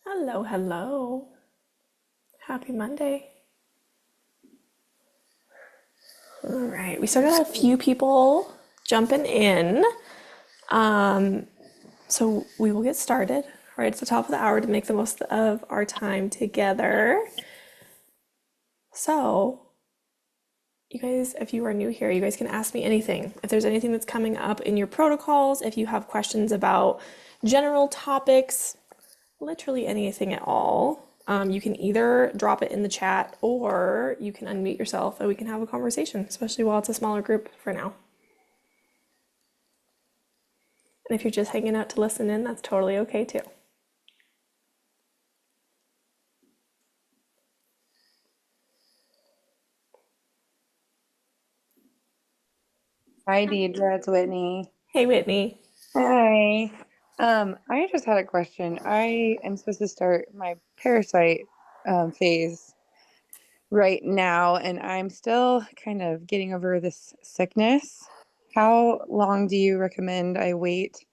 Hello, hello. Happy Monday. All right, we still got a few people jumping in. So we will get started right at the top of the hour to make the most of our time together. So, you guys, if you are new here, you guys can ask me anything. If there's anything that's coming up in your protocols, if you have questions about general topics, literally anything at all. You can either drop it in the chat or you can unmute yourself and we can have a conversation, especially while it's a smaller group for now. And if you're just hanging out to listen in, that's totally okay too. Hi, Deidre. It's Whitney. Hey, Whitney. Hi. I just had a question. I am supposed to start my parasite phase right now, and I'm still kind of getting over this sickness. How long do you recommend I wait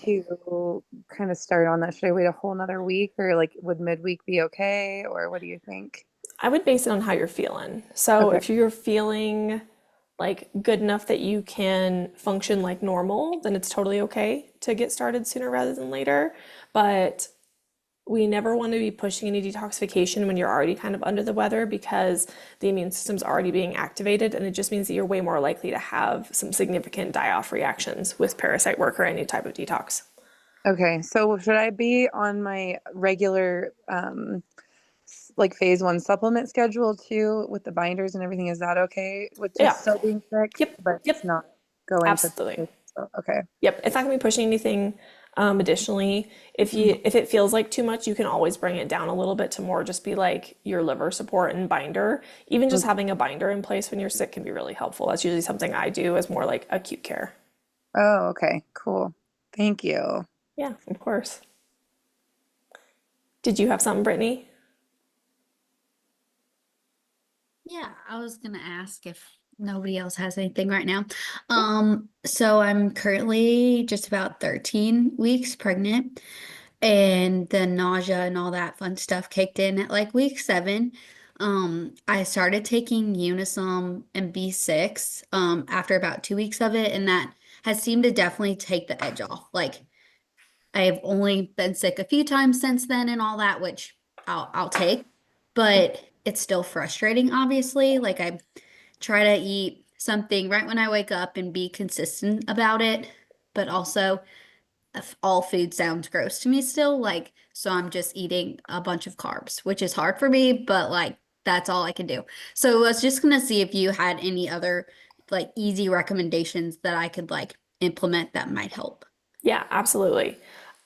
to kind of start on that? Should I wait a whole nother week, or like would midweek be okay, or what do you think? I would base it on how you're feeling. So Okay. if you're feeling like good enough that you can function like normal, then it's totally okay to get started sooner rather than later. But we never want to be pushing any detoxification when you're already kind of under the weather because the immune system's already being activated, and it just means that you're way more likely to have some significant die-off reactions with parasite work or any type of detox. Okay. So should I be on my regular like phase one supplement schedule too with the binders and everything? Is that okay with Yeah. just still being sick, Yep. but Yep. it's not go into Absolutely. so, okay. Yep. It's not going to be pushing anything. Additionally, Mhm. if it feels like too much, you can always bring it down a little bit to more just be like your liver support and binder. Even just having a binder in place when you're sick can be really helpful. That's usually something I do as more like acute care. Oh, okay. Cool. Thank you. Yeah, of course. Did you have something, Brittany? Yeah, I was gonna ask if nobody else has anything right now. So I'm currently just about 13 weeks pregnant, and the nausea and all that fun stuff kicked in at like week 7. I started taking Unisom and B6 after about 2 weeks of it, and that has seemed to definitely take the edge off. Like I've only been sick a few times since then and all that, which I'll take, but it's still frustrating, obviously. Like I try to eat something right when I wake up and be consistent about it, but also if all food sounds gross to me still, like so I'm just eating a bunch of carbs, which is hard for me, but like that's all I can do. So I was just gonna see if you had any other like easy recommendations that I could like implement that might help. Yeah, absolutely.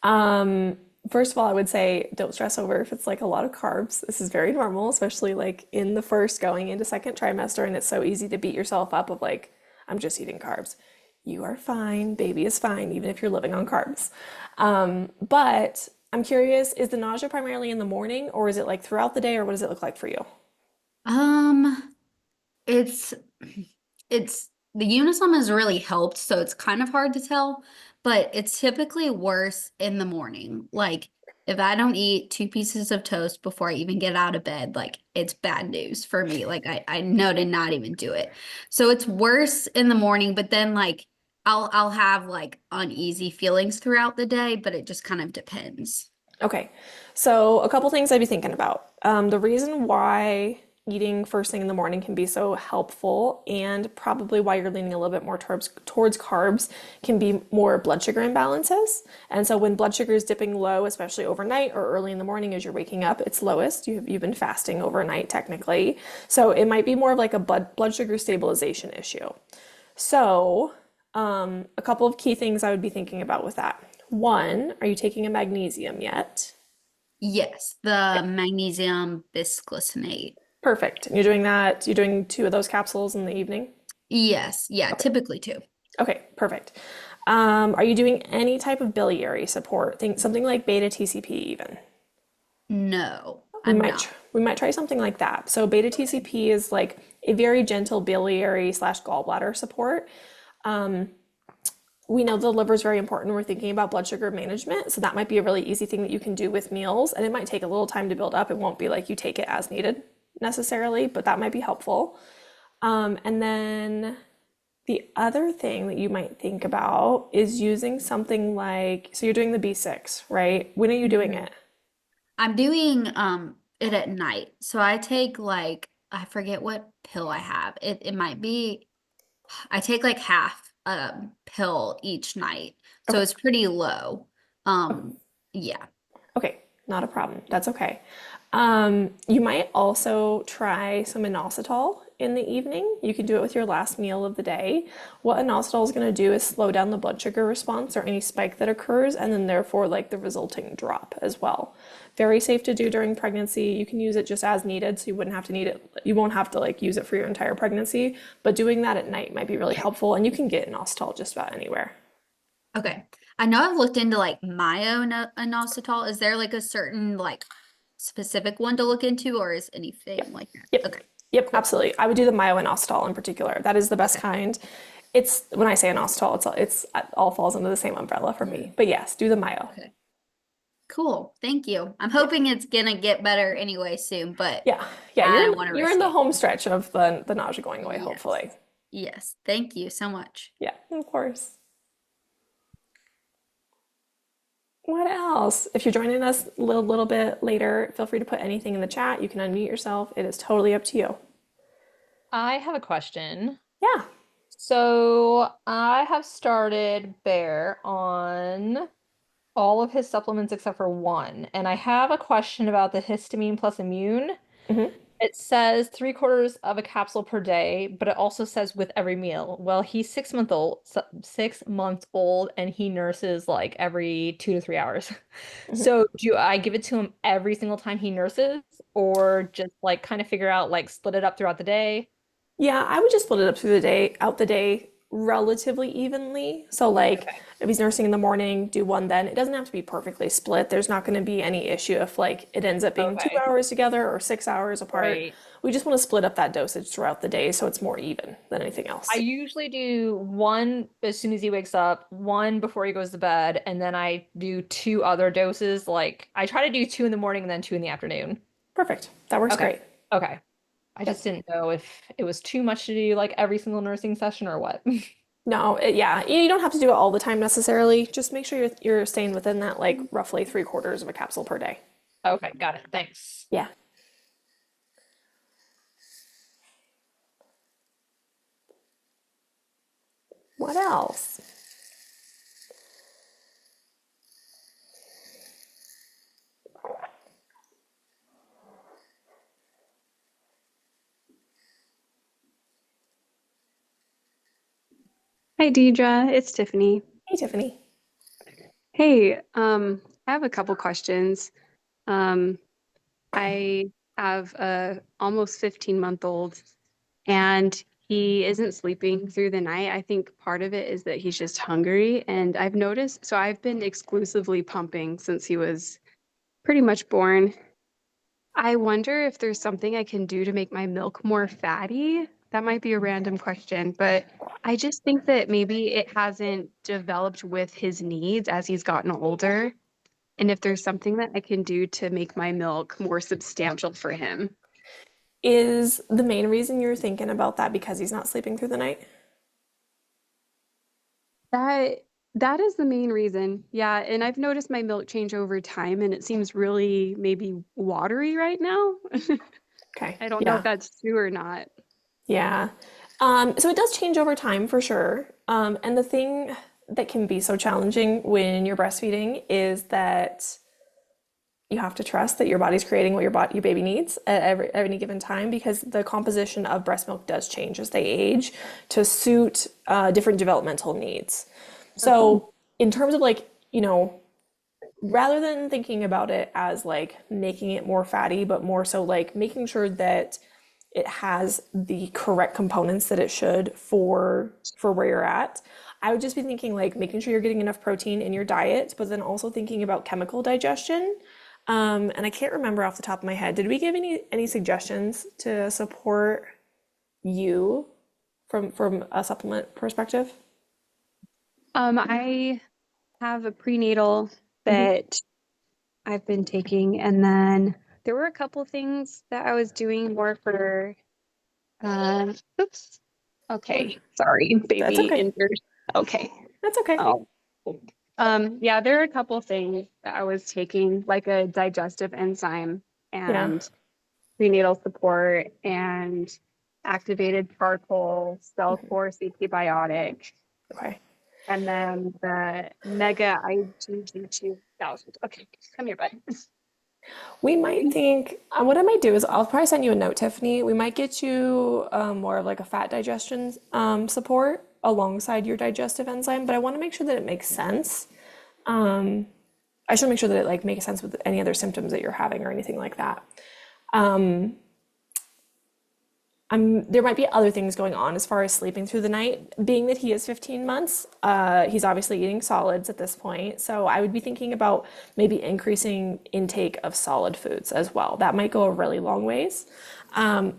Um, First of all, I would say don't stress over if it's like a lot of carbs. This is very normal, especially like in the first going into second trimester, and it's so easy to beat yourself up of like, I'm just eating carbs. You are fine, baby is fine, even if you're living on carbs. But I'm curious, is the nausea primarily in the morning or is it like throughout the day, or what does it look like for you? Um, it's it's the Unisom has really helped, so it's kind of hard to tell, but it's typically worse in the morning. Like if I don't eat 2 pieces of toast before I even get out of bed, like it's bad news for me. Like I know to not even do it. So it's worse in the morning, but then like I'll have like uneasy feelings throughout the day, but it just kind of depends. Okay, so a couple things I'd be thinking about. The reason why eating first thing in the morning can be so helpful, and probably why you're leaning a little bit more towards carbs, can be more blood sugar imbalances. And so when blood sugar is dipping low, especially overnight or early in the morning as you're waking up, it's lowest. You've been fasting overnight technically, so it might be more of like a blood sugar stabilization issue. So, a couple of key things I would be thinking about with that. One, are you taking a magnesium yet? Yes, the magnesium bisglycinate. Perfect. And you're doing that, you're doing two of those capsules in the evening? Yes, yeah, Okay. typically too. Okay, perfect. Are you doing any type of biliary support? Think something like beta TCP even. No, I'm not. We might try something like that. So beta TCP is like a very gentle biliary slash gallbladder support. we know the liver is very important. We're thinking about blood sugar management. So that might be a really easy thing that you can do with meals. And it might take a little time to build up. It won't be like you take it as needed necessarily, but that might be helpful. And then the other thing that you might think about is using something like, so you're doing the B6, right? When are you doing Mhm. it? I'm doing it at night. So I take like I forget what pill I have. It might be I take like half a pill each night. So Okay. it's pretty low. Yeah. Okay, not a problem. That's okay. You might also try some inositol in the evening. You can do it with your last meal of the day. What inositol is going to do is slow down the blood sugar response or any spike that occurs, and then therefore like the resulting drop as well. Very safe to do during pregnancy. You can use it just as needed, so you wouldn't have to need it. You won't have to like use it for your entire pregnancy, but doing that at night might be really helpful, and you can get inositol just about anywhere. Okay. I know I've looked into like myo-inositol. Is there like a certain like specific one to look into or is anything like that? Yep. Okay. Yep, Cool. absolutely. I would do the myo-inositol in particular. That is the best Okay. kind. It's when I say inositol, it's it all falls under the same umbrella for me. Mhm. But yes, do the myo. Okay. Cool. Thank you. I'm Yeah. hoping it's gonna get better anyway soon, but Yeah. Yeah, I don't want to you're in risk the it. home stretch of the nausea going away, Yes. hopefully. Yes. Thank you so much. Yeah, of course. What else? If you're joining us a little bit later, feel free to put anything in the chat. You can unmute yourself. It is totally up to you. I have a question. Yeah. So I have started Bear on all of his supplements except for one, and I have a question about the histamine plus immune. Hmm. It says 3/4 of a capsule per day, but it also says with every meal. Well, he's 6 month old, 6 months old, and he nurses like every 2 to 3 hours. Hmm. So do I give it to him every single time he nurses, or just like kind of figure out like split it up throughout the day? Yeah, I would just split it up through the day, out the day relatively evenly. So like Okay. if he's nursing in the morning, do one then. It doesn't have to be perfectly split. There's not going to be any issue if like it ends up being two Okay. hours together or 6 hours apart. Right. We just want to split up that dosage throughout the day so it's more even than anything I else. usually do one as soon as he wakes up, one before he goes to bed, and then I do two other doses. Like I try to do two in the morning and then two in the afternoon. Perfect. That works Okay. great. Okay. I Yep. just didn't know if it was too much to do like every single nursing session or what. No, yeah, you don't have to do it all the time necessarily. Just make sure you're staying within that like roughly 3/4 of a capsule per day. Okay, got it. Thanks. Yeah. What else? Hi, Deidre. It's Tiffany. Hey, Tiffany. Hey, I have a couple questions. Um, I have a almost 15-month-old and he isn't sleeping through the night. I think part of it is that he's just hungry. And I've noticed, so I've been exclusively pumping since he was pretty much born. I wonder if there's something I can do to make my milk more fatty. That might be a random question, but I just think that maybe it hasn't developed with his needs as he's gotten older. And if there's something that I can do to make my milk more substantial for him. Is the main reason you're thinking about that because he's not sleeping through the night? That that is the main reason. Yeah, and I've noticed my milk change over time and it seems really maybe watery right now. Okay. I don't know if Yeah. that's true or not. Yeah. So it does change over time for sure. And the thing that can be so challenging when you're breastfeeding is that you have to trust that your body's creating what your baby needs at any given time because the composition of breast milk does change as they age to suit different developmental needs. So in terms of like, rather than thinking about it as like making it more fatty, but more so like making sure that it has the correct components that it should for where you're at. I would just be thinking like making sure you're getting enough protein in your diet, but then also thinking about chemical digestion. And I can't remember off the top of my head. Did we give any suggestions to support you from a supplement perspective? I have a prenatal Mhm. that I've been taking, and then there were a couple things that I was doing more for, oops. Okay, sorry, That's baby okay. injured. Okay. That's okay. Oh. Yeah, there are a couple things that I was taking, like a digestive enzyme Yeah. and prenatal support and activated charcoal, cell force antibiotic, Okay. and then the mega IgG 2000. Okay, come here, bud. We might think, what I might do is I'll probably send you a note, Tiffany. We might get you more of like a fat digestion support alongside your digestive enzyme, but I want to make sure that it makes sense. Um, I should make sure that it like makes sense with any other symptoms that you're having or anything like that. There might be other things going on as far as sleeping through the night. Being that he is 15 months, he's obviously eating solids at this point. So I would be thinking about maybe increasing intake of solid foods as well. That might go a really long ways.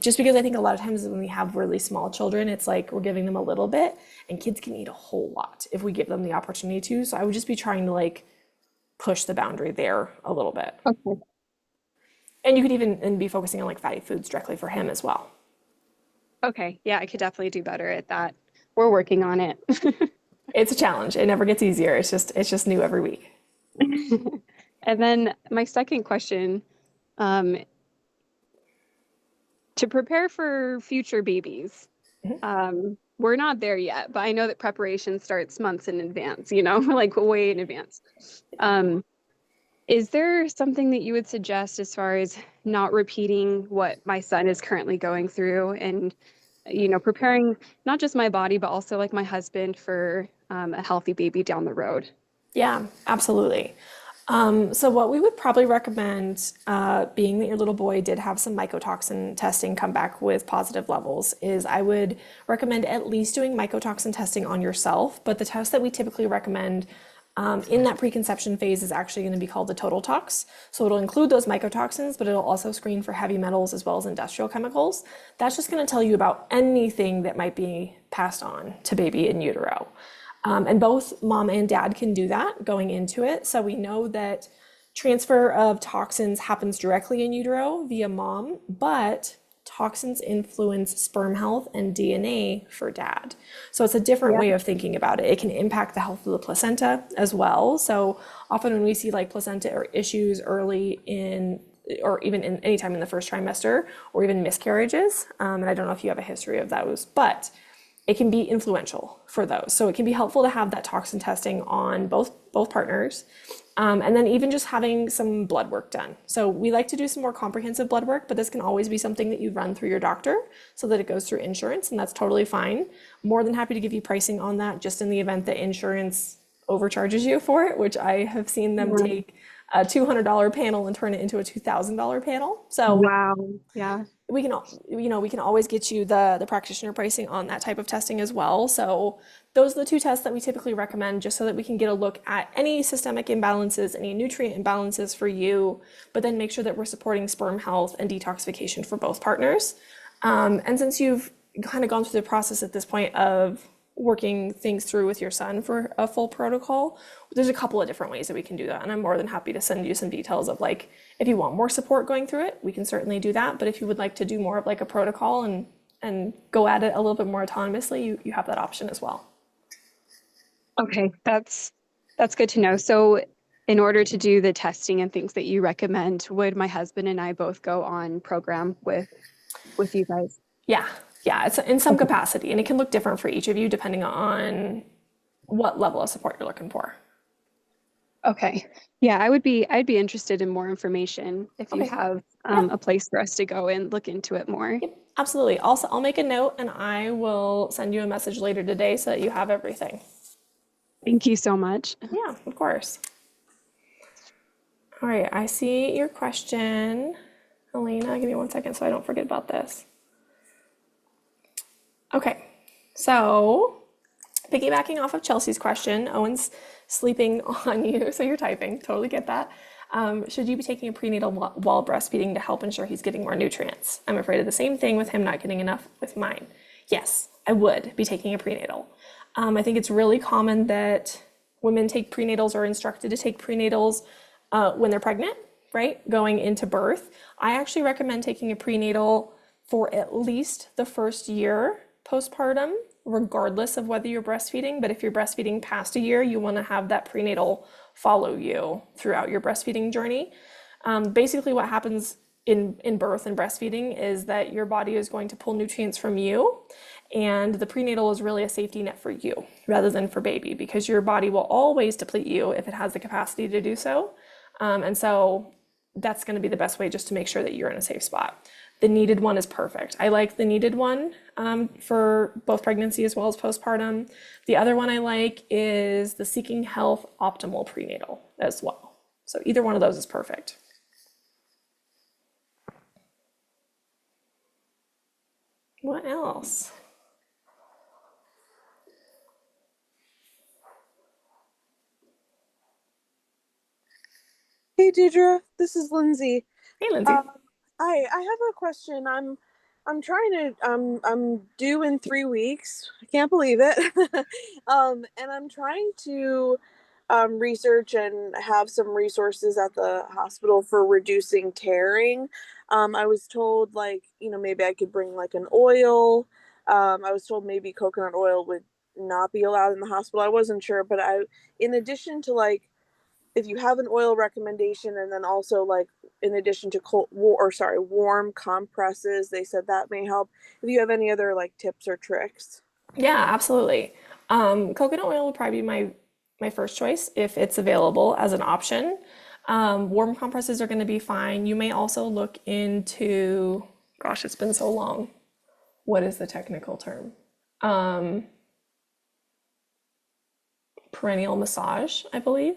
Just because I think a lot of times when we have really small children, it's like we're giving them a little bit, and kids can eat a whole lot if we give them the opportunity to. So I would just be trying to like push the boundary there a little bit. Okay. And you could even and be focusing on like fatty foods directly for him as well. Okay, yeah, I could definitely do better at that. We're working on it. It's a challenge. It never gets easier. It's just new every week. And then my second question, um, to prepare for future babies, we're not there yet, but I know that preparation starts months in advance, like way in advance. Um, is there something that you would suggest as far as not repeating what my son is currently going through and, preparing not just my body, but also like my husband for a healthy baby down the road? Yeah, absolutely. So what we would probably recommend, being that your little boy did have some mycotoxin testing come back with positive levels, is I would recommend at least doing mycotoxin testing on yourself. But the test that we typically recommend in that preconception phase is actually going to be called the total tox. So it'll include those mycotoxins, but it'll also screen for heavy metals as well as industrial chemicals. That's just going to tell you about anything that might be passed on to baby in utero. And both mom and dad can do that going into it. So we know that transfer of toxins happens directly in utero via mom, but toxins influence sperm health and DNA for dad. So it's a different Yeah. way of thinking about it. It can impact the health of the placenta as well. So often when we see like placenta or issues early in or even in any time in the first trimester or even miscarriages, and I don't know if you have a history of those, but it can be influential for those. So it can be helpful to have that toxin testing on both partners. And then even just having some blood work done. So we like to do some more comprehensive blood work, but this can always be something that you run through your doctor so that it goes through insurance, and that's totally fine. More than happy to give you pricing on that just in the event that insurance overcharges you for it, which I have seen them take a $200 panel and turn it into a $2,000 panel. So Wow. Yeah. we can we can always get you the practitioner pricing on that type of testing as well. So those are the two tests that we typically recommend just so that we can get a look at any systemic imbalances, any nutrient imbalances for you, but then make sure that we're supporting sperm health and detoxification for both partners. And since you've kind of gone through the process at this point of working things through with your son for a full protocol, there's a couple of different ways that we can do that. And I'm more than happy to send you some details of like, if you want more support going through it, we can certainly do that. But if you would like to do more of like a protocol and go at it a little bit more autonomously, you have that option as well. Okay, that's good to know. So in order to do the testing and things that you recommend, would my husband and I both go on program with you guys? Yeah, yeah, it's in some capacity, and it can look different for each of you depending on what level of support you're looking for. Okay. Yeah, I'd be interested in more information if you Okay. have Yeah. a place for us to go and look into it more. Yep, absolutely. Also, I'll make a note and I will send you a message later today so that you have everything. Thank you so much. Yeah, of course. All right, I see your question. Elena, give me 1 second so I don't forget about this. Okay, so piggybacking off of Chelsea's question, Owen's sleeping on you, so you're typing, totally get that. Should you be taking a prenatal while breastfeeding to help ensure he's getting more nutrients? I'm afraid of the same thing with him not getting enough with mine. Yes, I would be taking a prenatal. I think it's really common that women take prenatals or are instructed to take prenatals when they're pregnant, right? Going into birth. I actually recommend taking a prenatal for at least the first year postpartum, regardless of whether you're breastfeeding. But if you're breastfeeding past a year, you want to have that prenatal follow you throughout your breastfeeding journey. Basically, what happens in birth and breastfeeding is that your body is going to pull nutrients from you, and the prenatal is really a safety net for you rather than for baby because your body will always deplete you if it has the capacity to do so. And so that's going to be the best way just to make sure that you're in a safe spot. The needed one is perfect. I like the needed one for both pregnancy as well as postpartum. The other one I like is the Seeking Health Optimal Prenatal as well. So either one of those is perfect. What else? Hey Deidre, this is Lindsay. Hey, Lindsay. I have a question. I'm trying to I'm due in 3 weeks. I can't believe it. And I'm trying to research and have some resources at the hospital for reducing tearing. I was told like, maybe I could bring like an oil. I was told maybe coconut oil would not be allowed in the hospital. I wasn't sure, but in addition to like if you have an oil recommendation and then also like in addition to warm compresses, they said that may help. If you have any other like tips or tricks. Yeah, absolutely. Coconut oil would probably be my first choice if it's available as an option. Warm compresses are going to be fine. You may also look into, gosh, it's been so long. What is the technical term? Perennial massage, I believe.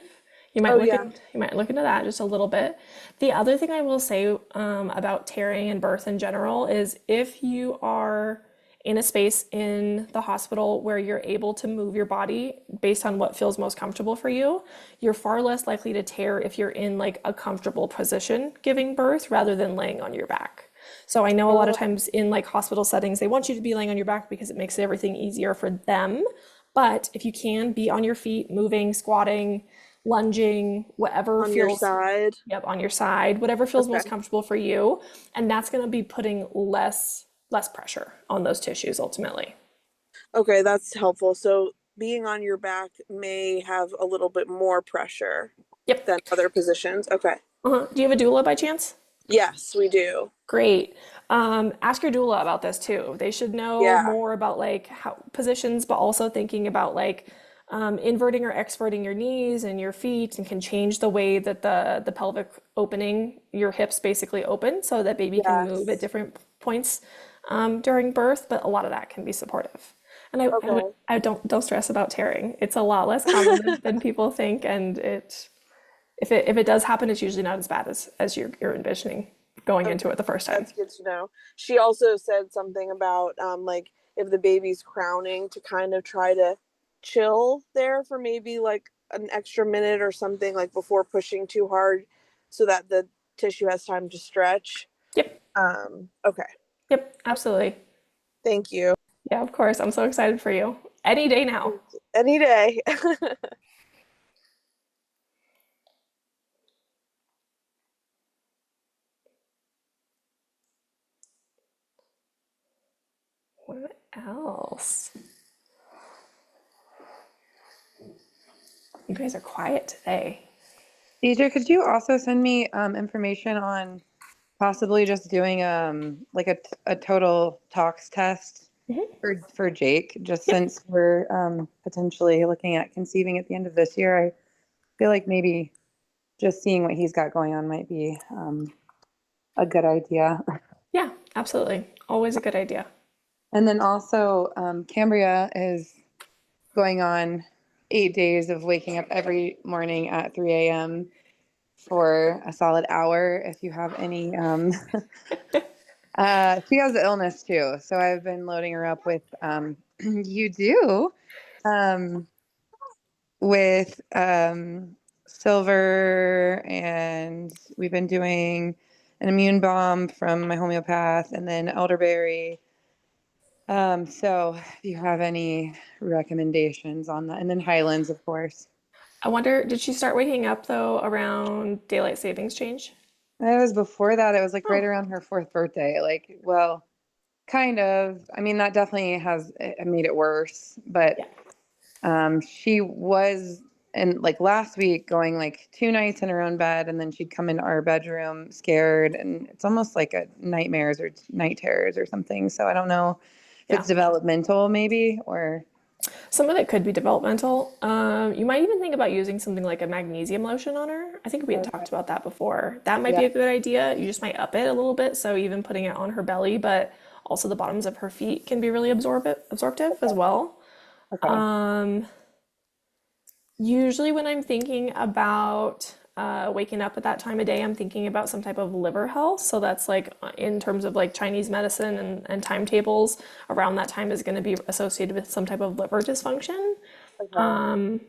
Oh yeah. You might look into that just a little bit. The other thing I will say about tearing and birth in general is if you are in a space in the hospital where you're able to move your body based on what feels most comfortable for you, you're far less likely to tear if you're in like a comfortable position giving birth rather than laying on your back. So I know a lot of times in like hospital settings, they want you to be laying on your back because it makes everything easier for them. But if you can be on your feet, moving, squatting, lunging, whatever On your feels, side. yep, on your side, whatever feels most Okay. comfortable for you. And that's going to be putting less pressure on those tissues ultimately. Okay, that's helpful. So being on your back may have a little bit more pressure Yep. than other positions. Okay. Do you have a doula by chance? Yes, we do. Great. Ask your doula about this too. They should know Yeah. more about like how positions, but also thinking about like inverting or exverting your knees and your feet, and can change the way that the pelvic opening, your hips basically open, so that baby can move at Yes. different points during birth. But a lot of that can be supportive. And Okay. I don't stress about tearing. It's a lot less common than people think, and if it does happen, it's usually not as bad as you're envisioning going into Okay, it the first time. that's good to know. She also said something about like if the baby's crowning to kind of try to chill there for maybe like an extra minute or something like before pushing too hard so that the tissue has time to stretch. Yep, Okay. yep, absolutely. Thank you. Yeah, of course. I'm so excited for you. Any day now. Any day. What else? You guys are quiet today. Deidre, could you also send me information on possibly just doing like a total tox test for Jake, just Yep. since we're potentially looking at conceiving at the end of this year. I feel like maybe just seeing what he's got going on might be a good idea. Yeah, absolutely. Always a good idea. And then also, Cambria is going on 8 days of waking up every morning at 3 a.m. for a solid hour. If you have any, she has the illness too. So I've been loading her up with, you do, um, with silver, and we've been doing an immune bomb from my homeopath, and then elderberry. So if you have any recommendations on that, and then Highlands, of course. I wonder, did she start waking up though around daylight savings change? It was before that. It was like right Oh, around her fourth birthday. Like, well, kind of. I mean, that definitely has it made it worse. But yeah. she was, and like last week, going like 2 nights in her own bed, and then she'd come into our bedroom scared, and it's almost like a nightmares or night terrors or something. So I don't know if Yeah. it's developmental, maybe, or Some of it could be developmental. You might even think about using something like a magnesium lotion on her. I think we had talked okay. about that before. That might Yeah. be a good idea. You just might up it a little bit. So even putting it on her belly, but also the bottoms of her feet can be really absorptive as well. Okay. Usually, when I'm thinking about waking up at that time of day, I'm thinking about some type of liver health. So that's like in terms of like Chinese medicine and timetables, around that time is going to be associated with some type of liver dysfunction. Okay.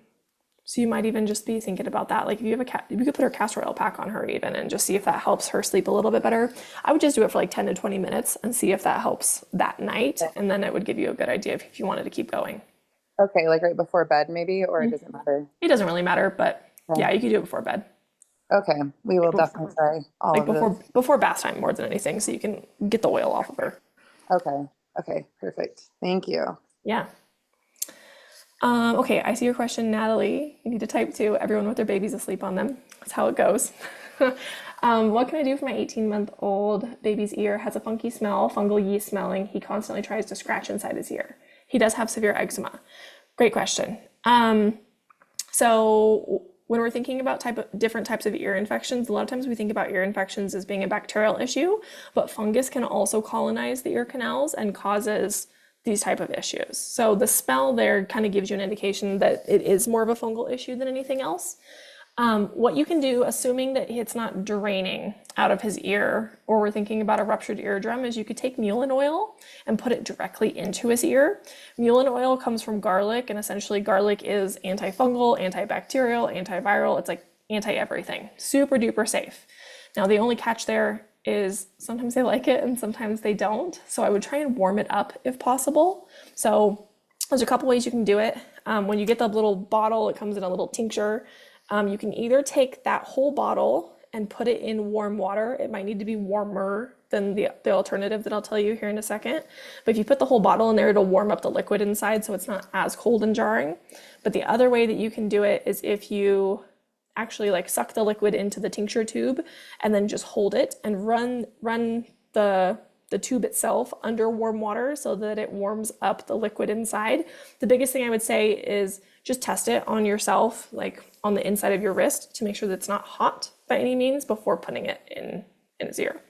So you might even just be thinking about that. Like if you have a cat, you could put her castor oil pack on her even and just see if that helps her sleep a little bit better. I would just do it for like 10 to 20 minutes and see if that helps that night. And then it would give you a good idea if you wanted to keep going. Okay, like right before bed, maybe, or it doesn't matter. It doesn't really matter, but Okay. yeah, you could do it before bed. Okay, we will definitely Before, try all like of those. before bath time more than anything, so you can get the oil off of her. Okay. Okay, perfect. Thank you. Yeah. Okay, I see your question, Natalie. You need to type 2. Everyone with their babies asleep on them. That's how it goes. What can I do for my 18-month-old baby's ear? Has a funky smell, fungal yeast smelling. He constantly tries to scratch inside his ear. He does have severe eczema. Great question. So when we're thinking about different types of ear infections, a lot of times we think about ear infections as being a bacterial issue, but fungus can also colonize the ear canals and causes these type of issues. So the smell there kind of gives you an indication that it is more of a fungal issue than anything else. What you can do, assuming that it's not draining out of his ear, or we're thinking about a ruptured eardrum, is you could take mullein oil and put it directly into his ear. Mullein oil comes from garlic, and essentially garlic is antifungal, antibacterial, antiviral. It's like anti-everything. Super duper safe. Now, the only catch there is sometimes they like it and sometimes they don't. So I would try and warm it up if possible. So there's a couple ways you can do it. When you get the little bottle, it comes in a little tincture. You can either take that whole bottle and put it in warm water. It might need to be warmer than the alternative that I'll tell you here in a second. But if you put the whole bottle in there, it'll warm up the liquid inside so it's not as cold and jarring. But the other way that you can do it is if you actually like suck the liquid into the tincture tube and then just hold it and run the tube itself under warm water so that it warms up the liquid inside. The biggest thing I would say is just test it on yourself, like on the inside of your wrist, to make sure that it's not hot by any means before putting it in his ear.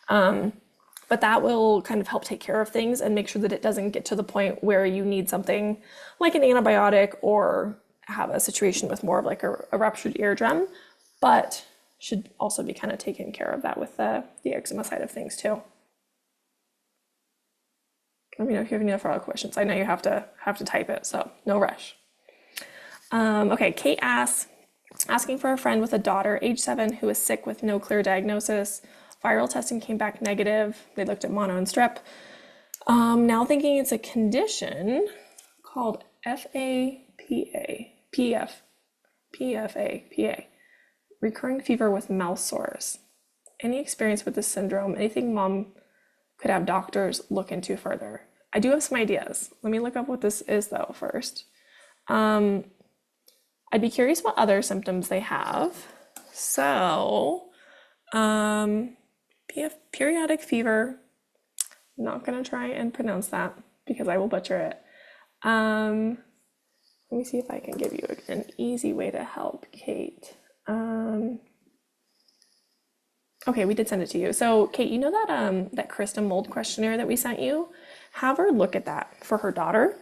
But that will kind of help take care of things and make sure that it doesn't get to the point where you need something like an antibiotic or have a situation with more of like a ruptured eardrum, but should also be kind of taken care of that with the eczema side of things too. Let me know if you have any other questions. I know you have to type it, so no rush. Okay, Kate asks, asking for a friend with a daughter, age 7, who is sick with no clear diagnosis. Viral testing came back negative. They looked at mono and strep. Now thinking it's a condition called PFA, recurring fever with mouth sores. Any experience with this syndrome? Anything mom could have doctors look into further? I do have some ideas. Let me look up what this is though first. I'd be curious what other symptoms they have. So, periodic fever. I'm not gonna try and pronounce that because I will butcher it. Let me see if I can give you an easy way to help, Kate. Okay, we did send it to you. So, Kate, you know that Krista mold questionnaire that we sent you? Have her look at that for her daughter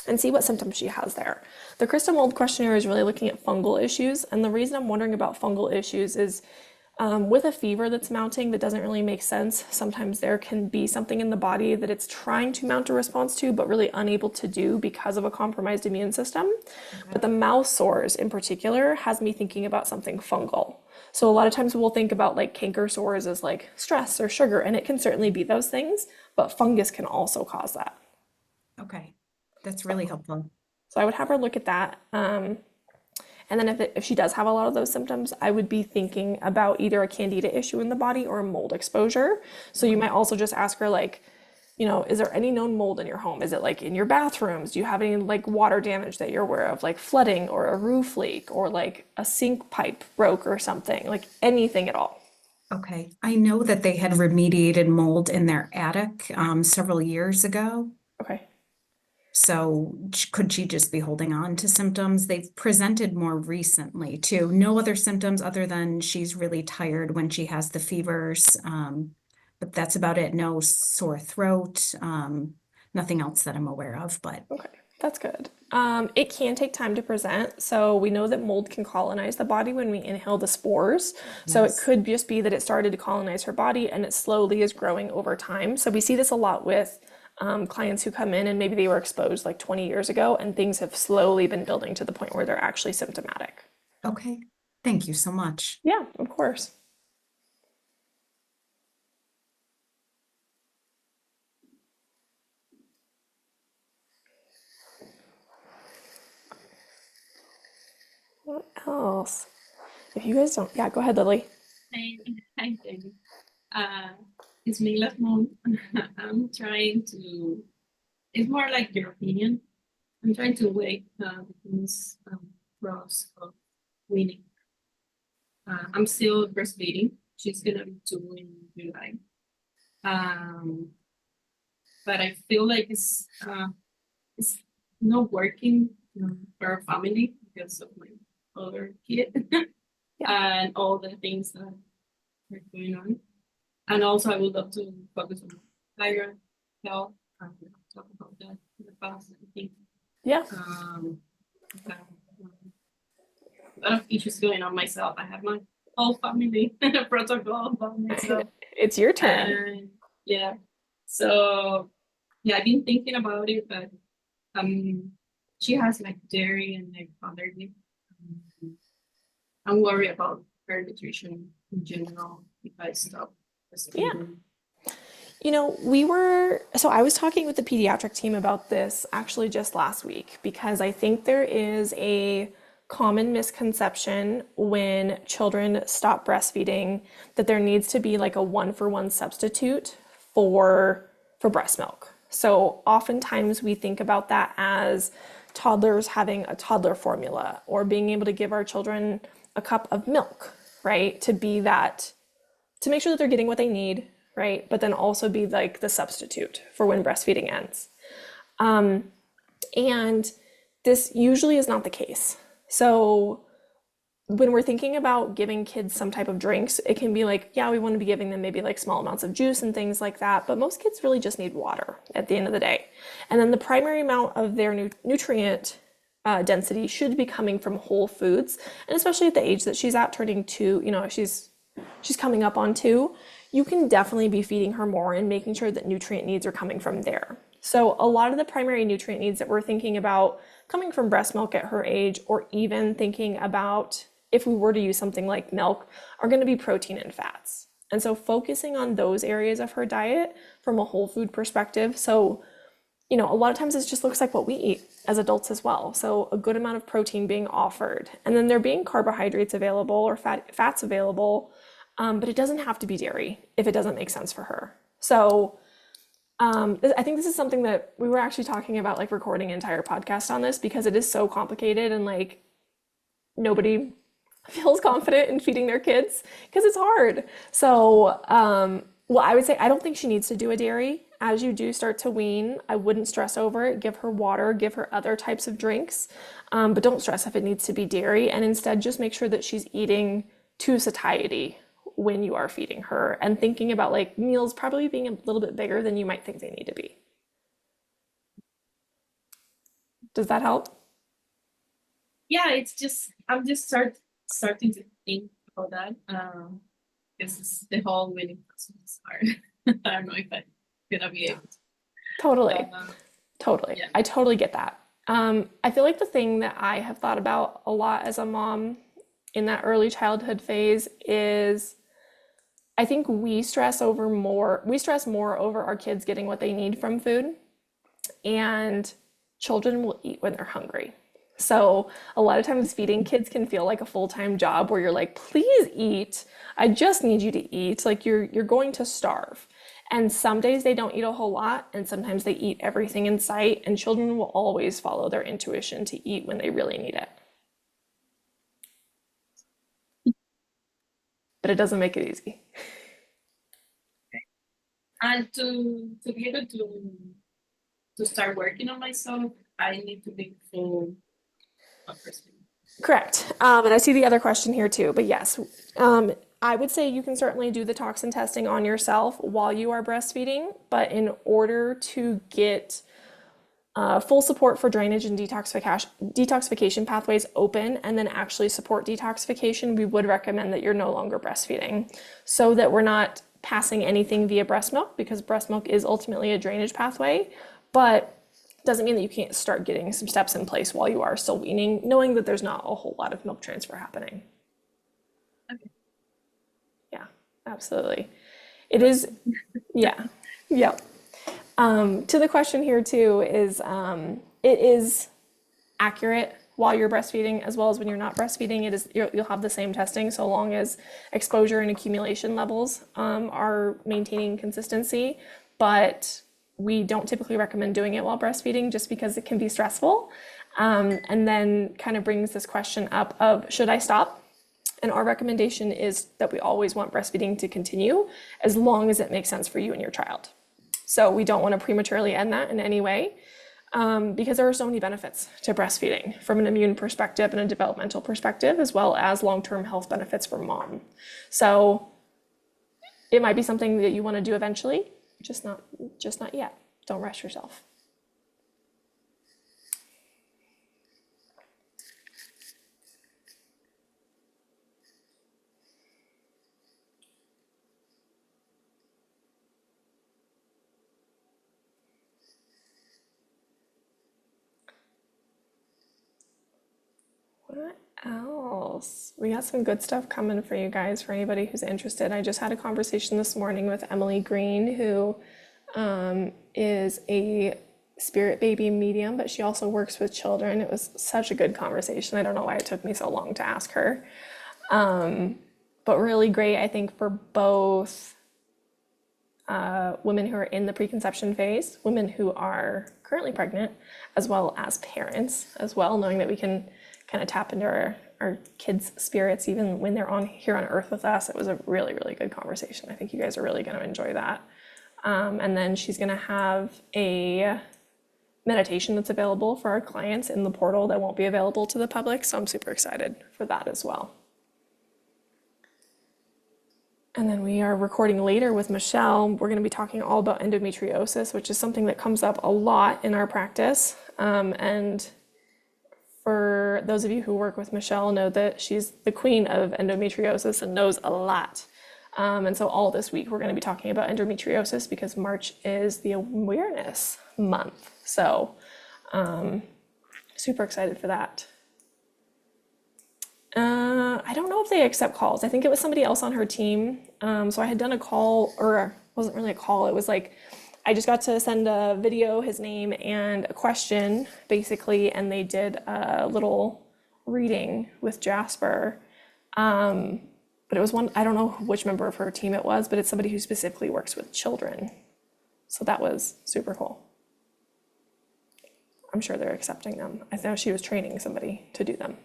and see what symptoms she has there. The Krista mold questionnaire is really looking at fungal issues, and the reason I'm wondering about fungal issues is with a fever that's mounting that doesn't really make sense. Sometimes there can be something in the body that it's trying to mount a response to, but really unable to do because of a compromised immune system. But the mouth sores in particular has me thinking about something fungal. So a lot of times we'll think about like canker sores as like stress or sugar, and it can certainly be those things, but fungus can also cause that. Okay, that's really helpful. So I would have her look at that. And then if she does have a lot of those symptoms, I would be thinking about either a candida issue in the body or a mold exposure. So you might also just ask her like, is there any known mold in your home? Is it like in your bathrooms? Do you have any like water damage that you're aware of, like flooding or a roof leak or like a sink pipe broke or something, like anything at all? Okay, I know that they had remediated mold in their attic several years ago. Okay. So could she just be holding on to symptoms? They've presented more recently too. No other symptoms other than she's really tired when she has the fevers. But that's about it. No sore throat. Nothing else that I'm aware of, but Okay, that's good. It can take time to present. So we know that mold can colonize the body when we inhale the spores. So it yes. could just be that it started to colonize her body and it slowly is growing over time. So we see this a lot with clients who come in and maybe they were exposed like 20 years ago and things have slowly been building to the point where they're actually symptomatic. Okay. Thank you so much. Yeah, of course. What else? If you guys don't, yeah, go ahead, Lily. Hi, Jamie. It's me last month. I'm trying to, it's more like your opinion. I'm trying to weigh these pros of winning. I'm still breastfeeding. She's gonna be 2 in July. But I feel like it's not working for our family because of my other kid and all the things that are going on. And also, I would love to focus on higher health and talk about that in the past. I think Yeah. that, a lot of issues going on myself. I have my whole family protocol about myself. It's your turn. And yeah, so yeah, I've been thinking about it, but she has like dairy and like allergy. I'm worried about her nutrition in general if I stop breastfeeding. So I was talking with the pediatric team about this actually just last week because I think there is a common misconception when children stop breastfeeding that there needs to be like a one-for-one substitute for breast milk. So oftentimes we think about that as toddlers having a toddler formula or being able to give our children a cup of milk, right? To make sure that they're getting what they need, right? But then also be like the substitute for when breastfeeding ends. And this usually is not the case. So when we're thinking about giving kids some type of drinks, it can be like, yeah, we want to be giving them maybe like small amounts of juice and things like that. But most kids really just need water at the end of the day. And then the primary amount of their nutrient density should be coming from whole foods. And especially at the age that she's at, turning 2, she's coming up on 2, you can definitely be feeding her more and making sure that nutrient needs are coming from there. So a lot of the primary nutrient needs that we're thinking about coming from breast milk at her age, or even thinking about if we were to use something like milk, are going to be protein and fats. And so focusing on those areas of her diet from a whole food perspective. So, a lot of times it just looks like what we eat as adults as well. So a good amount of protein being offered, and then there being carbohydrates available or fats available, but it doesn't have to be dairy if it doesn't make sense for her. So I think this is something that we were actually talking about, like recording an entire podcast on this because it is so complicated and like nobody feels confident in feeding their kids because it's hard. So, I would say I don't think she needs to do a dairy. As you do start to wean, I wouldn't stress over it. Give her water, give her other types of drinks, but don't stress if it needs to be dairy. And instead, just make sure that she's eating to satiety when you are feeding her and thinking about like meals probably being a little bit bigger than you might think they need to be. Does that help? Yeah, it's just I'm just starting to think about that. Because the whole winning process is hard. I don't know if I'm gonna be able to. Totally. Totally. Yeah. I totally get that. I feel like the thing that I have thought about a lot as a mom in that early childhood phase is I think we stress more over our kids getting what they need from food. and children will eat when they're hungry. So a lot of times feeding kids can feel like a full-time job where you're like, please eat. I just need you to eat. Like you're going to starve. And some days they don't eat a whole lot, and sometimes they eat everything in sight, and children will always follow their intuition to eat when they really need it. But it doesn't make it easy. And to be able to start working on myself, I need to be full of breastfeeding. Correct. And I see the other question here too, but yes, I would say you can certainly do the toxin testing on yourself while you are breastfeeding, but in order to get full support for drainage and detoxification pathways open and then actually support detoxification, we would recommend that you're no longer breastfeeding so that we're not passing anything via breast milk, because breast milk is ultimately a drainage pathway, but doesn't mean that you can't start getting some steps in place while you are still weaning, knowing that there's not a whole lot of milk transfer happening. Okay. Yeah, absolutely. It is, yeah, yep. To the question here too is, it is accurate while you're breastfeeding as well as when you're not breastfeeding. It is, you'll have the same testing so long as exposure and accumulation levels are maintaining consistency, but we don't typically recommend doing it while breastfeeding just because it can be stressful. And then kind of brings this question up of, should I stop? And our recommendation is that we always want breastfeeding to continue as long as it makes sense for you and your child. So we don't want to prematurely end that in any way, because there are so many benefits to breastfeeding from an immune perspective and a developmental perspective, as well as long-term health benefits for mom. So it might be something that you want to do eventually, just not yet. Don't rush yourself. What else? We got some good stuff coming for you guys, for anybody who's interested. I just had a conversation this morning with Emily Green, who is a spirit baby medium, but she also works with children. It was such a good conversation. I don't know why it took me so long to ask her. But really great, I think, for both women who are in the preconception phase, women who are currently pregnant, as well as parents as well, knowing that we can kind of tap into our kids' spirits even when they're here on earth with us. It was a really, really good conversation. I think you guys are really going to enjoy that. And then she's going to have a meditation that's available for our clients in the portal that won't be available to the public. So I'm super excited for that as well. And then we are recording later with Michelle. We're going to be talking all about endometriosis, which is something that comes up a lot in our practice. And for those of you who work with Michelle, know that she's the queen of endometriosis and knows a lot. And so all this week, we're going to be talking about endometriosis because March is the awareness month. So super excited for that. I don't know if they accept calls. I think it was somebody else on her team. So I had done a call, or it wasn't really a call. It was like, I just got to send a video, his name, and a question, basically, and they did a little reading with Jasper. But it was one, I don't know which member of her team it was, but it's somebody who specifically works with children. So that was super cool. I'm sure they're accepting them. I know she was training somebody to do them.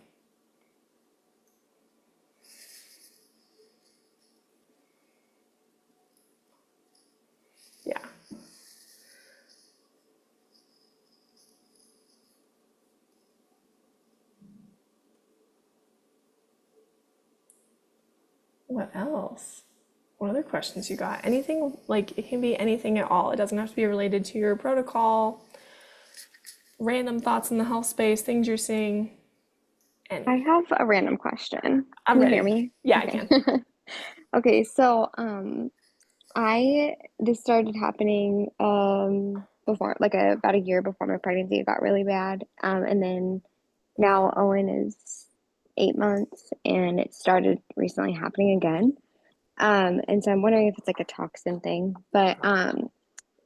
Yeah. What else? What other questions you got? Anything, like, it can be anything at all. It doesn't have to be related to your protocol, random thoughts in the health space, things you're seeing. I have a random question. I'm Can you hear ready. me? Yeah, I Okay. can. Okay, so this started happening before, like about a year before my pregnancy. It got really bad. And then now Owen is 8 months and it started recently happening again. And so I'm wondering if it's like a toxin thing. But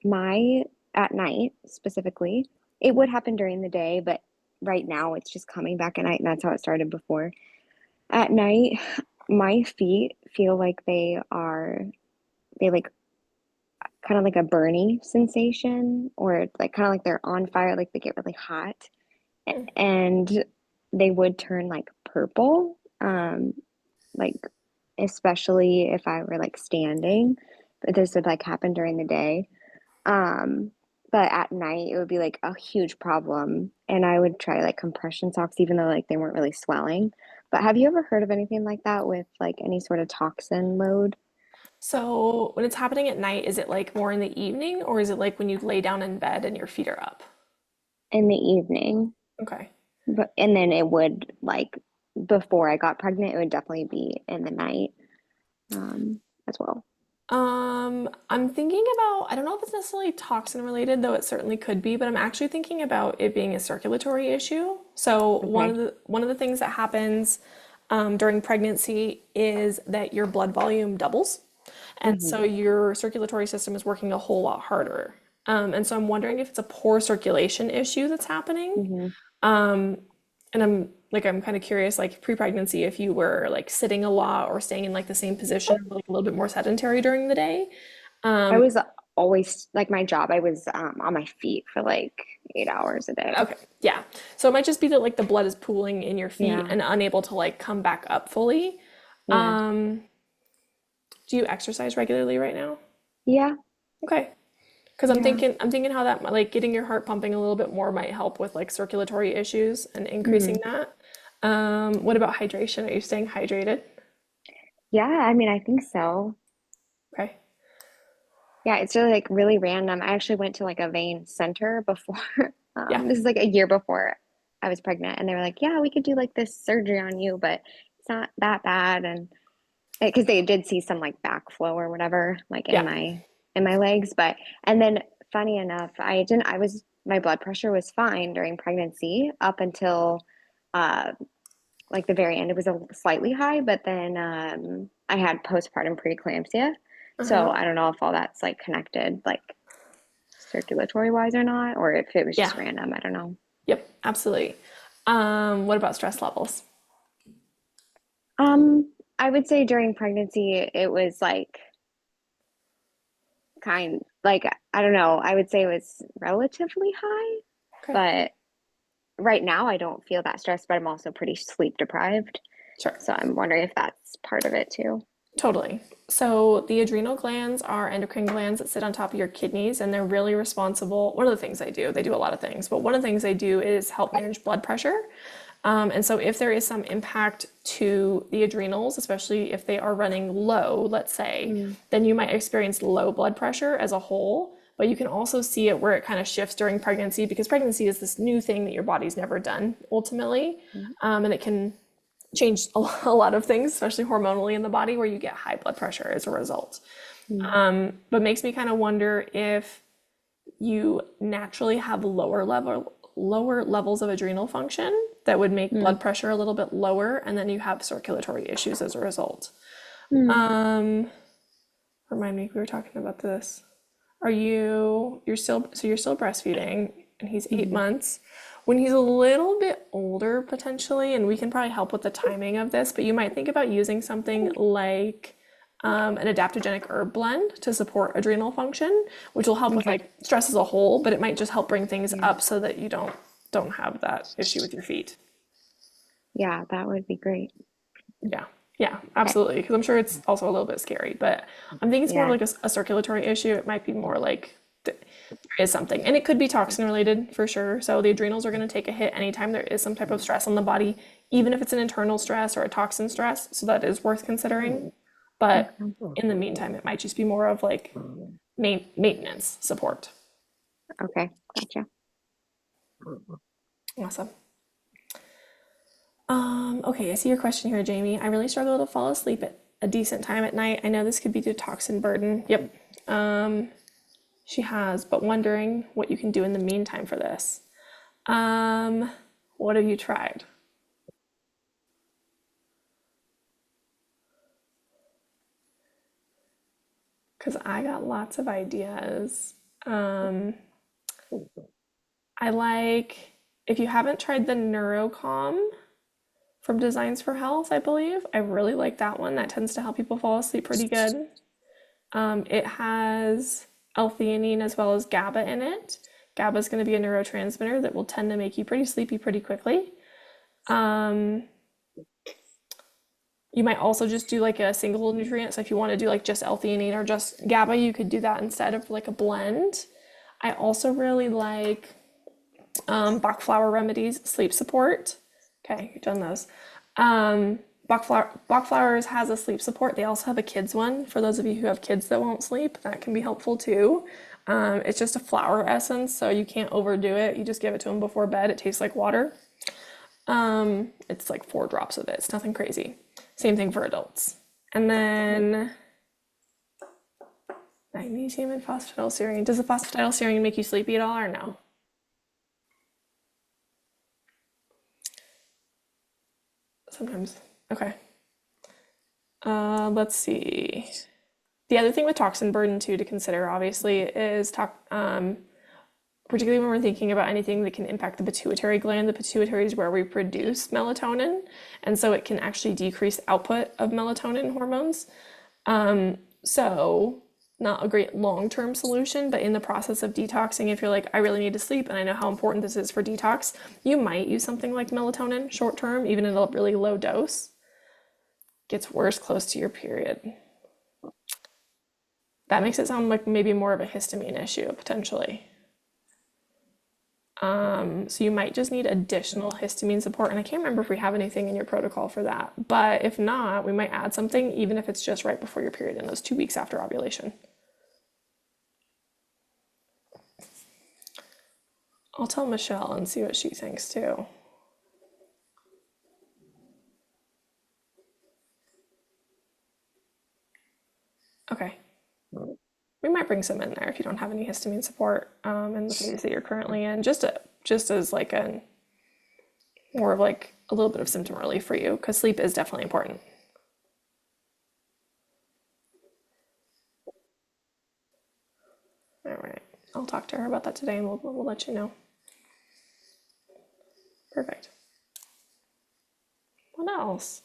my at night specifically. It would happen during the day, but right now it's just coming back at night, and that's how it started before. At night, my feet feel like they like kind of like a burning sensation, or like kind of like they're on fire, like they get really hot, and they would turn like purple, like especially if I were like standing, but this would like happen during the day. Um, but at night it would be like a huge problem, and I would try like compression socks even though like they weren't really swelling. But have you ever heard of anything like that with like any sort of toxin load So when it's happening at night, is it like more in the evening or is it like when you lay down in bed and your feet are up? in the evening? Okay. But and then it would like before I got pregnant, it would definitely be in the night as well. I'm thinking about, I don't know if it's necessarily toxin related, though it certainly could be, but I'm actually thinking about it being a circulatory issue. So Okay. one of the things that happens during pregnancy is that your blood volume doubles. And Mm-hmm. so your circulatory system is working a whole lot harder. And so I'm wondering if it's a poor circulation issue that's happening. Mm-hmm. Um, and I'm kind of curious, like pre-pregnancy, if you were like sitting a lot or staying in like the same position, like a little bit more sedentary during the day. I Um, was always like my job, I was on my feet for like 8 hours a day. okay, yeah. So it might just be that like the blood is pooling in your feet Yeah. and unable to like come back up fully. Yeah. Um, do you exercise regularly right now? Yeah. Okay. Because Yeah. I'm thinking how that like getting your heart pumping a little bit more might help with like circulatory issues and increasing Hmm. that. What about hydration? Are you staying hydrated? Yeah, I mean, I think so. Okay. Yeah, it's really like really random. I actually went to like a vein center before. Yeah. This is like a year before I was pregnant, and they were like, "Yeah, we could do like this surgery on you, but it's not that bad." And because they did see some like backflow or whatever, like Yeah. in my legs, but and then funny enough, I didn't. I was my blood pressure was fine during pregnancy up until uh like the very end. It was a slightly high, but then I had postpartum preeclampsia. So Uh-huh. I don't know if all that's like connected, like circulatory wise or not, or if it was Yeah. just random. I don't know. Yep. Absolutely. What about stress levels? I would say during pregnancy, it was like kind like I don't know. I would say it was relatively high, Okay. but right now I don't feel that stressed, but I'm also pretty sleep deprived. Sure. So I'm wondering if that's part of it too. Totally. So the adrenal glands are endocrine glands that sit on top of your kidneys, and they're really responsible. One of the things they do a lot of things, but one of the things they do is help manage blood pressure. And so if there is some impact to the adrenals, especially if they are running low, let's say, Mm, then you might experience low blood pressure as a whole. But you can also see it where it kind of shifts during pregnancy because pregnancy is this new thing that your body's never done ultimately. mm, And it can change a lot of things, especially hormonally in the body, where you get high blood pressure as a result. mm, But makes me kind of wonder if you naturally have lower levels of adrenal function that would make mm, blood pressure a little bit lower, and then you have circulatory issues as a result. mm. Um, Remind me, we were talking about this. You're still breastfeeding and he's 8 months. When he's a little bit older, potentially, and we can probably help with the timing of this, but you might think about using something like an adaptogenic herb blend to support adrenal function, which will help with Okay. like stress as a whole, but it might just help bring things Yeah. up so that you don't have that issue with your feet. Yeah, that would be great. Yeah, yeah, Okay. absolutely. Because I'm sure it's also a little bit scary, but I'm thinking it's more Yeah. like a circulatory issue. It might be more like there is something, and it could be toxin related for sure. So the adrenals are going to take a hit anytime there is some type of stress on the body, even if it's an internal stress or a toxin stress. So that is worth considering. But Okay. in the meantime, it might just be more of like maintenance support. Okay. Gotcha. Awesome. Okay, I see your question here, Jamie. I really struggle to fall asleep at a decent time at night. I know this could be due to toxin burden. Yep. She has, but wondering what you can do in the meantime for this. Um, what have you tried? Because I got lots of ideas. I like, if you haven't tried the Neurocom from Designs for Health, I believe, I really like that one. That tends to help people fall asleep pretty good. It has L-theanine as well as GABA in it. GABA is going to be a neurotransmitter that will tend to make you pretty sleepy pretty quickly. You might also just do like a single nutrient. So if you want to do like just L-theanine or just GABA, you could do that instead of like a blend. I also really like Bach Flower Remedies Sleep Support. Okay, you've done those. Bach Flowers has a sleep support. They also have a kids one for those of you who have kids that won't sleep. That can be helpful too. It's just a flower essence, so you can't overdo it. You just give it to them before bed. It tastes like water. It's like 4 drops of it. It's nothing crazy. Same thing for adults. And then magnesium and phosphatidylserine. Does the phosphatidylserine make you sleepy at all or no? Sometimes. Okay. Let's see. The other thing with toxin burden too to consider obviously is particularly when we're thinking about anything that can impact the pituitary gland. The pituitary is where we produce melatonin, and so it can actually decrease output of melatonin hormones. So not a great long-term solution, but in the process of detoxing, if you're like, I really need to sleep and I know how important this is for detox, you might use something like melatonin short-term, even at a really low dose. Gets worse close to your period. That makes it sound like maybe more of a histamine issue, potentially. So you might just need additional histamine support, and I can't remember if we have anything in your protocol for that, but if not, we might add something, even if it's just right before your period in those 2 weeks after ovulation. I'll tell Michelle and see what she thinks too. Okay. We might bring some in there if you don't have any histamine support in the phase that you're currently in, just as like more of like a little bit of symptom relief for you, because sleep is definitely important. All right, I'll talk to her about that today and we'll let you know. Perfect. What else?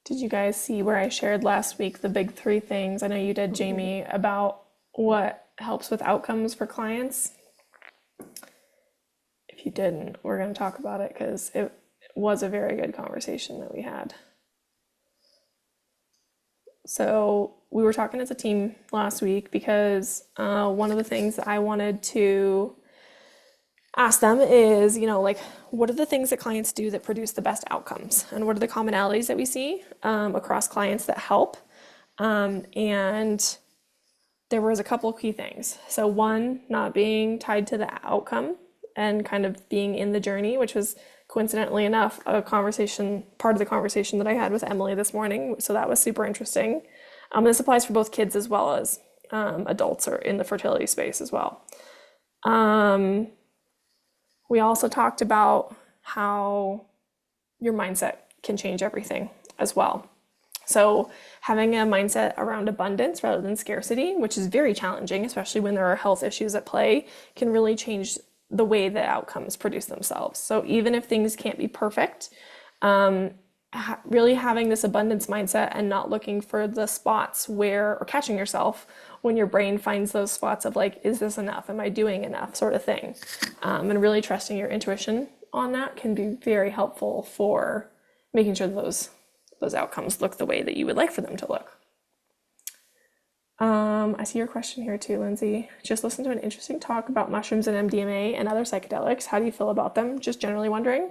Did you guys see where I shared last week the big 3 things? I know you did, Jamie, about what helps with outcomes for clients. If you didn't, we're going to talk about it because it was a very good conversation that we had. So we were talking as a team last week because one of the things that I wanted to ask them is, like, what are the things that clients do that produce the best outcomes? And what are the commonalities that we see across clients that help? And there was a couple of key things. So one, not being tied to the outcome and kind of being in the journey, which was coincidentally enough part of the conversation that I had with Emily this morning. So that was super interesting. This applies for both kids as well as adults or in the fertility space as well. We also talked about how your mindset can change everything as well. So having a mindset around abundance rather than scarcity, which is very challenging, especially when there are health issues at play, can really change the way the outcomes produce themselves. So even if things can't be perfect, really having this abundance mindset and not looking for the spots or catching yourself when your brain finds those spots of like, is this enough? Am I doing enough? Sort of thing. And really trusting your intuition on that can be very helpful for making sure those outcomes look the way that you would like for them to look. I see your question here too, Lindsay. Just listened to an interesting talk about mushrooms and MDMA and other psychedelics. How do you feel about them? Just generally wondering.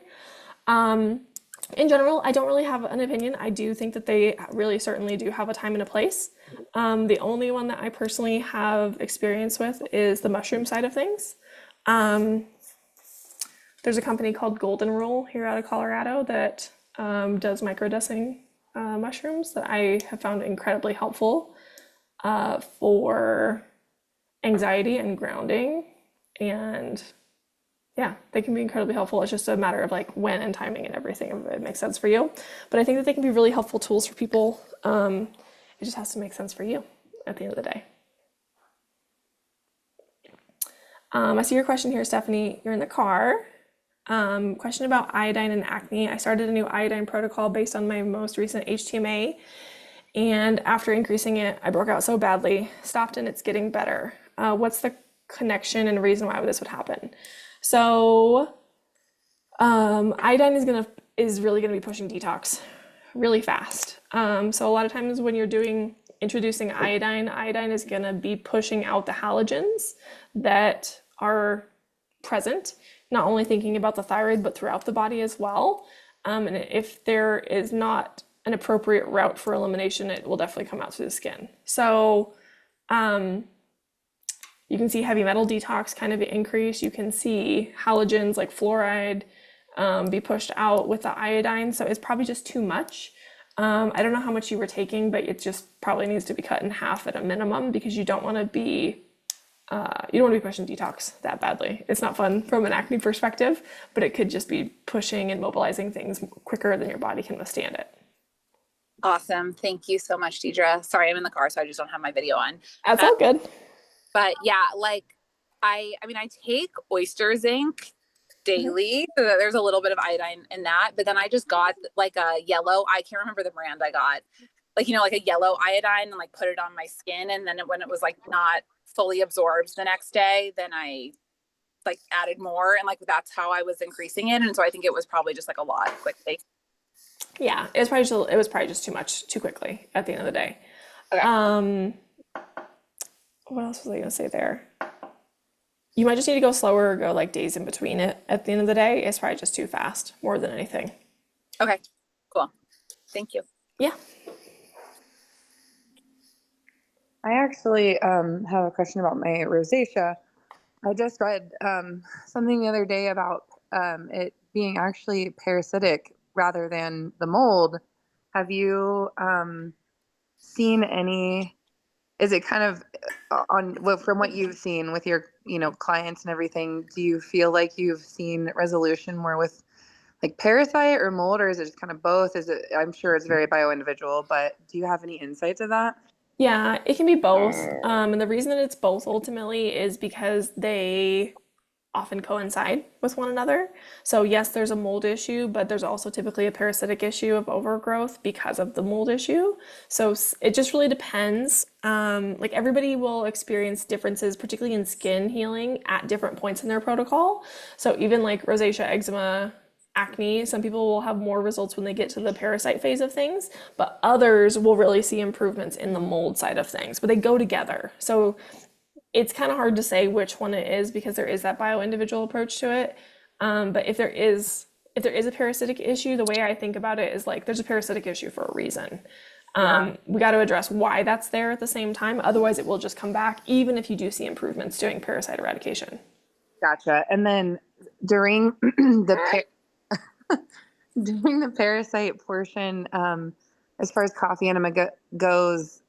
In general, I don't really have an opinion. I do think that they really certainly do have a time and a place. The only one that I personally have experience with is the mushroom side of things. There's a company called Golden Rule here out of Colorado that does microdosing mushrooms that I have found incredibly helpful for anxiety and grounding. And yeah, they can be incredibly helpful. It's just a matter of like when and timing and everything, if it makes sense for you. But I think that they can be really helpful tools for people. It just has to make sense for you at the end of the day. I see your question here, Stephanie. You're in the car. Question about iodine and acne. I started a new iodine protocol based on my most recent HTMA. And after increasing it, I broke out so badly. Stopped and it's getting better. What's the connection and reason why this would happen? So iodine is really gonna be pushing detox really fast. So a lot of times when you're introducing iodine is gonna be pushing out the halogens that are present, not only thinking about the thyroid, but throughout the body as well. And if there is not an appropriate route for elimination, it will definitely come out through the skin. So you can see heavy metal detox kind of increase. You can see halogens like fluoride be pushed out with the iodine. So it's probably just too much. I don't know how much you were taking, but it just probably needs to be cut in half at a minimum because you don't want to be pushing detox that badly. It's not fun from an acne perspective, but it could just be pushing and mobilizing things quicker than your body can withstand it. Awesome. Thank you so much, Deidre. Sorry, I'm in the car, so I just don't have my video on. That's all good. But yeah, like I take oyster zinc daily, so that there's a little bit of iodine in that. But then I just got like a yellow, I can't remember the brand I got, like, like a yellow iodine, and like put it on my skin. And then when it was like not fully absorbed the next day, then I like added more, and like that's how I was increasing it. And so I think it was probably just like a lot quickly. Yeah, it was probably just too much too quickly at the end of the day. Okay. What else was I gonna say there? You might just need to go slower or go like days in between it at the end of the day. It's probably just too fast more than anything. Okay, cool. Thank you. Yeah. I actually have a question about my rosacea. I just read something the other day about it being actually parasitic rather than the mold. Have you seen any? Is it kind of from what you've seen with your clients and everything? Do you feel like you've seen resolution more with like parasite or mold, or is it just kind of both? I'm sure it's very bio-individual, but do you have any insights of that? Yeah, it can be both. And the reason that it's both ultimately is because they often coincide with one another. So yes, there's a mold issue, but there's also typically a parasitic issue of overgrowth because of the mold issue. So it just really depends. Like everybody will experience differences, particularly in skin healing at different points in their protocol. So even like rosacea, eczema, acne, some people will have more results when they get to the parasite phase of things, but others will really see improvements in the mold side of things, but they go together. So it's kind of hard to say which one it is because there is that bio-individual approach to it. But if there is a parasitic issue, the way I think about it is like there's a parasitic issue for a reason. We got to address why that's there at the same time. Otherwise, it will just come back, even if you do see improvements doing parasite eradication. Gotcha. And then during during the parasite portion, as far as coffee enema goes,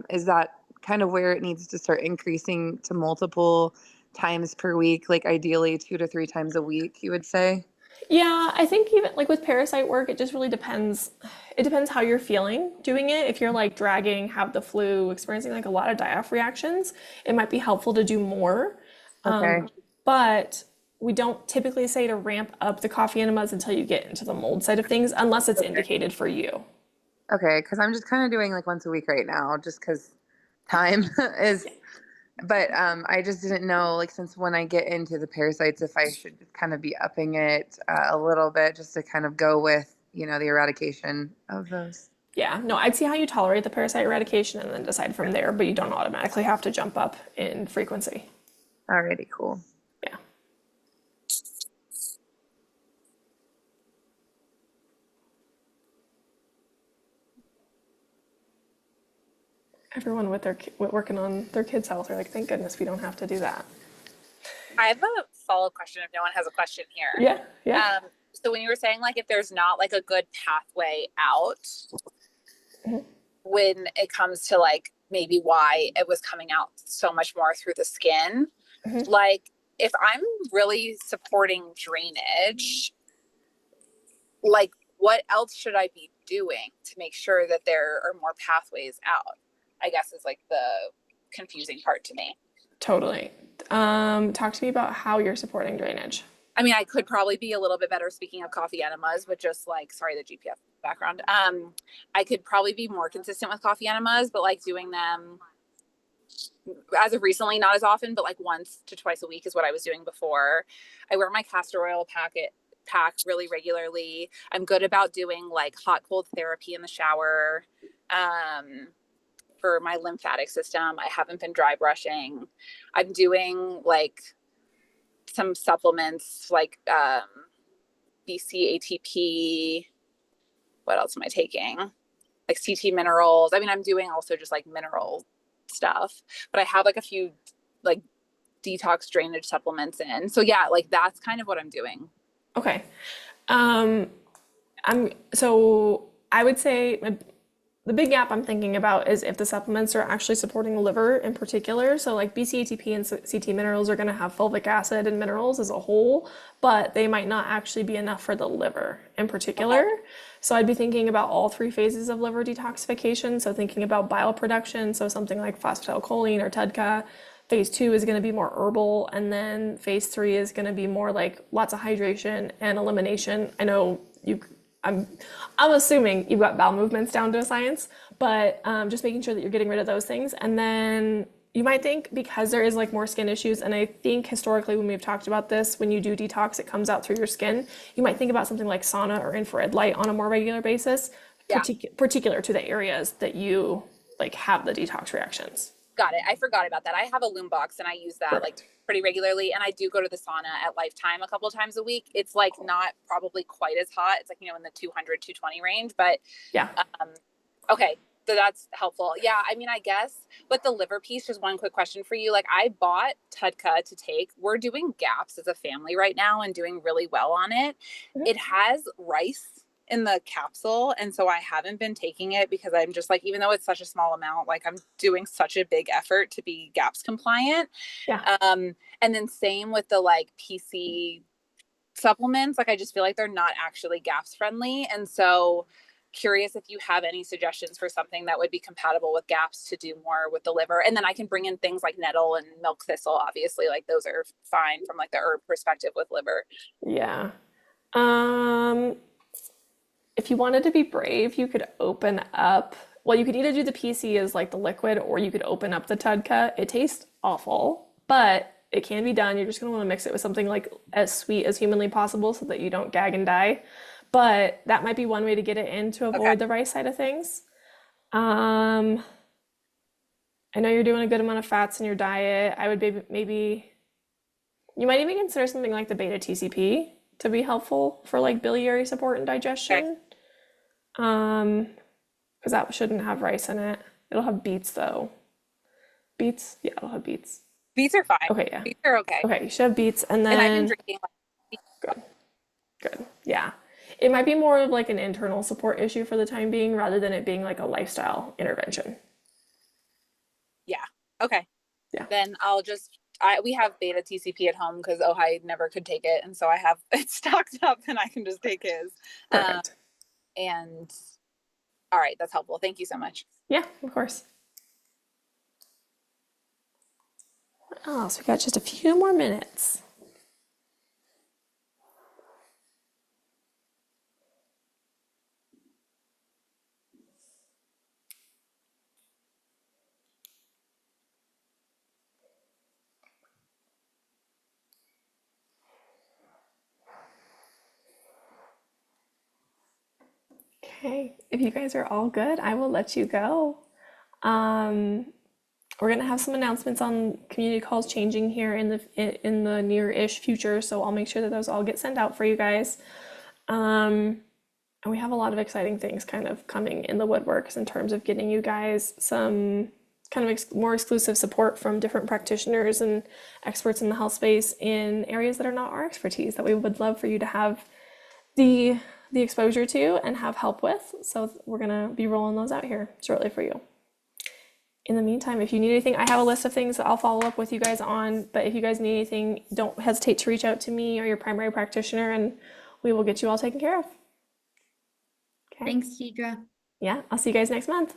is that kind of where it needs to start increasing to multiple times per week, like ideally 2 to 3 times a week, you would say? Yeah, I think even like with parasite work, it just really depends. It depends how you're feeling doing it. If you're like dragging, have the flu, experiencing like a lot of die-off reactions, it might be helpful to do more. Okay. But we don't typically say to ramp up the coffee enemas until you get into the mold side of things, unless it's indicated for you. Okay, because I'm just kind of doing like once a week right now, just because time is. But I just didn't know, like, since when I get into the parasites, if I should kind of be upping it a little bit just to kind of go with, the eradication of those. Yeah, no, I'd see how you tolerate the parasite eradication and then decide from there, but you don't automatically have to jump up in frequency. Alrighty, cool. Yeah. Everyone working on their kids' health are like, thank goodness we don't have to do that. I have a follow-up question if no one has a question here. Yeah. So when you were saying like if there's not like a good pathway out Mhm. when it comes to like maybe why it was coming out so much more through the skin, Mhm. like if I'm really supporting drainage, like what else should I be doing to make sure that there are more pathways out? I guess is like the confusing part to me. Totally. Talk to me about how you're supporting drainage. I mean, I could probably be a little bit better speaking of coffee enemas, but just like, sorry, the GPF background. I could probably be more consistent with coffee enemas, but like doing them as of recently, not as often, but like once to twice a week is what I was doing before. I wear my castor oil pack really regularly. I'm good about doing like hot cold therapy in the shower. For my lymphatic system, I haven't been dry brushing. I'm doing like some supplements like BCATP. What else am I taking? Like CT minerals. I mean, I'm doing also just like mineral stuff, but I have like a few like detox drainage supplements in. So yeah, like that's kind of what I'm doing. Okay. Um, so I would say the big gap I'm thinking about is if the supplements are actually supporting the liver in particular. So like BCATP and CT minerals are going to have fulvic acid and minerals as a whole, but they might not actually be enough for the liver in particular. Okay. So I'd be thinking about all three phases of liver detoxification. So thinking about bile production, so something like phosphatidylcholine or TUDCA. Phase 2 is going to be more herbal, and then phase 3 is going to be more like lots of hydration and elimination. I know you I'm assuming you've got bowel movements down to a science, but just making sure that you're getting rid of those things. And then you might think because there is like more skin issues, and I think historically when we've talked about this, when you do detox, it comes out through your skin. You might think about something like sauna or infrared light on a more regular basis, Yeah. particular to the areas that you like have the detox reactions. Got it. I forgot about that. I have a loom box and I use that like Perfect. pretty regularly. And I do go to the sauna at Lifetime a couple times a week. It's like not probably quite as hot. It's like, you know, in the 200, 220 range, but Yeah. okay. So that's helpful. Yeah. I mean, I guess with the liver piece, just one quick question for you. Like I bought TUDCA to take. We're doing GAPS as a family right now and doing really well on it. Mhm. It has rice in the capsule. And so I haven't been taking it because I'm just like, even though it's such a small amount, like I'm doing such a big effort to be GAPS compliant. Yeah. And then same with the like PC supplements. Like I just feel like they're not actually GAPS friendly. And so curious if you have any suggestions for something that would be compatible with GAPS to do more with the liver. And then I can bring in things like nettle and milk thistle, obviously, like those are fine from like the herb perspective with liver. Yeah. If you wanted to be brave, you could open up. Well, you could either do the PC as like the liquid, or you could open up the TUDCA. It tastes awful, but it can be done. You're just gonna want to mix it with something like as sweet as humanly possible so that you don't gag and die. But that might be one way to get it in to Okay. avoid the rice side of things. Um, I know you're doing a good amount of fats in your diet. I would maybe you might even consider something like the beta TCP to be helpful for like biliary support and Okay. digestion. Because that shouldn't have rice in it. It'll have beets though. Beets? Yeah, it'll have beets. Beets are fine. Okay, yeah. Beets are okay. Okay, you should have beets, and And I've been then drinking like good, good. Yeah. It might be more of like an internal support issue for the time being rather than it being like a lifestyle intervention. yeah. Okay. Yeah. Then we have beta TCP at home because Ojai never could take it. And so I have it stocked up and I can just take his. Perfect. And all right, that's helpful. Thank you so much. Yeah, of course. What else? We got just a few more minutes. Okay, if you guys are all good, I will let you go. We're gonna have some announcements on community calls changing here in the near-ish future, so I'll make sure that those all get sent out for you guys. And we have a lot of exciting things kind of coming in the woodworks in terms of getting you guys some kind of more exclusive support from different practitioners and experts in the health space in areas that are not our expertise that we would love for you to have the exposure to and have help with. So we're gonna be rolling those out here shortly for you. In the meantime, if you need anything, I have a list of things that I'll follow up with you guys on, but if you guys need anything, don't hesitate to reach out to me or your primary practitioner and we will get you all taken care of. Okay. Thanks, Deidre. Yeah, I'll see you guys next month.